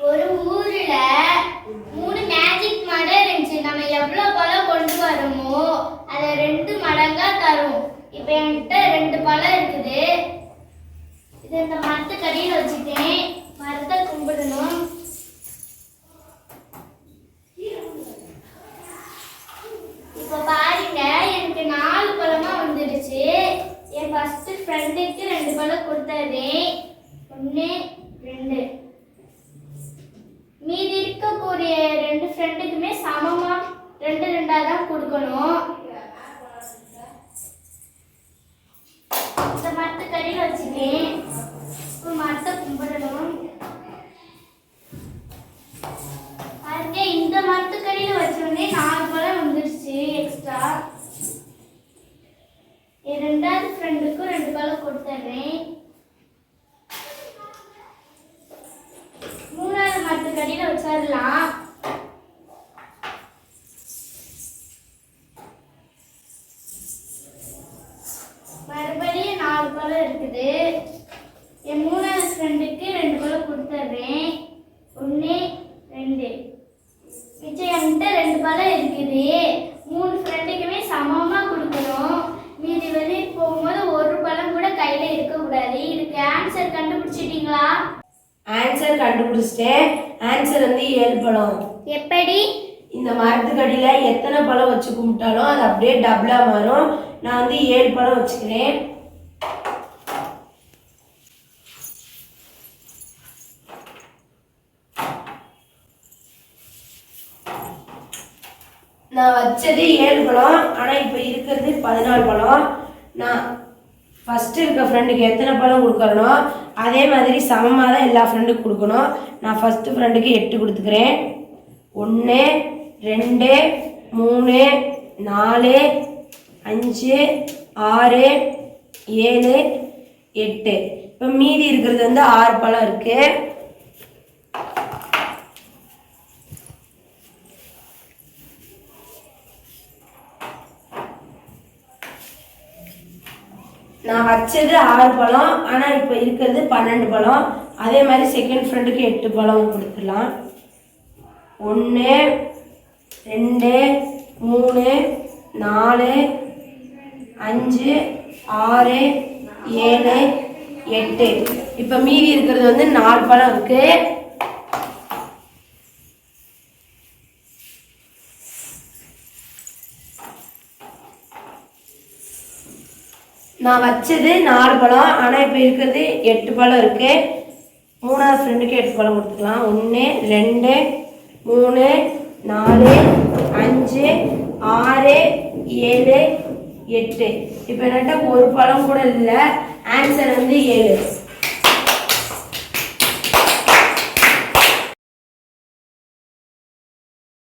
ஒரு ஊர்ல 3 மேஜிக் மரம் இருந்துச்சு. நம்ம எவ்வளவு பழம் கொண்டு வரோமோ அதை 2 மடங்கா தரும். இப்போ என்கிட்ட 2 பழம் இருக்குது. இது இந்த மரத்துக்கு அடியில் வச்சுட்டேன். மரத்தை கும்பிடணும். இப்போ பாருங்க, எனக்கு 4 பழமா வந்துடுச்சு. என் ஃபர்ஸ்ட் ஃப்ரெண்டுக்கு 2 பழம் கொடுத்தேன். 1 2. மீதி இருக்கக்கூடிய 2 ஃப்ரெண்டுக்குமே சமமா 2 2 தான் கொடுக்கணும். இந்த மரத்துக்கு அடியில் வச்சுட்டேன். இப்போ மரத்தை கும்பிடணும். பாருங்க, இந்த மரத்துக்கு அடியில் வச்சோடனே 4 பழம் வந்துருச்சு எக்ஸ்ட்ரா. என் 2வது ஃப்ரெண்டுக்கும் 2 பழம் கொடுத்துட்றேன். 3வது மரத்துக்கு அடியில் வச்சிடலாம். மறுபடியும் 4 பழம் இருக்குது. என் 3வது ஃப்ரெண்டுக்கு 2 பழம் கொடுத்துட்றேன். 1 2. மிச்சம் என்கிட்ட 2 பழம் இருக்குது. 3 ஃப்ரெண்டுக்குமே சமமாக கொடுக்கணும். மீதி வெளியே போகும்போது 1 பழம் கூட கையில் இருக்கக்கூடாது. இதுக்கு ஆன்சர் கண்டுபிடிச்சிட்டீங்களா? ஆன்சர் கண்டுபிடிச்சிட்டேன். ஆன்சர் வந்து 7 பழம். எப்படி? இந்த மரத்துக்கு அடியில் எத்தனை பழம் வச்சு கும்பிட்டாலும் அது அப்படியே டபுளாக மாறும். நான் வந்து 7 பழம் வச்சுக்கிறேன். நான் வச்சது 7 பழம், ஆனால் இப்போ இருக்கிறது 14 பழம். நான் ஃபஸ்ட்டு இருக்க ஃப்ரெண்டுக்கு எத்தனை பழம் கொடுக்குறனோ அதே மாதிரி சமமாக தான் எல்லா ஃப்ரெண்டுக்கும் கொடுக்கணும். நான் ஃபஸ்ட்டு ஃப்ரெண்டுக்கு 8 கொடுத்துக்கிறேன். 1 2 3 4 5 6 7 8. இப்போ மீதி இருக்கிறது வந்து 6 பழம் இருக்குது. நான் வச்சது 6 பழம், ஆனால் இப்போ இருக்கிறது 12 பழம். அதே மாதிரி செகண்ட் ஃப்ரெண்டுக்கு 8 பழம் கொடுத்துடலாம். 1 2 3 4 5 6 7 8. இப்போ மீதி இருக்கிறது வந்து 4 பழம் இருக்கு. நான் வச்சது 4 பழம், ஆனால் இப்போ இருக்கிறது 8 பழம் இருக்கு. 3வது ஃப்ரெண்டுக்கு 8 பழம் கொடுத்துக்கலாம். 1 2 3 4 5 6 7 8. இப்போ என்கிட்ட 1 பழம் கூட இல்லை. ஆன்சர் வந்து 7.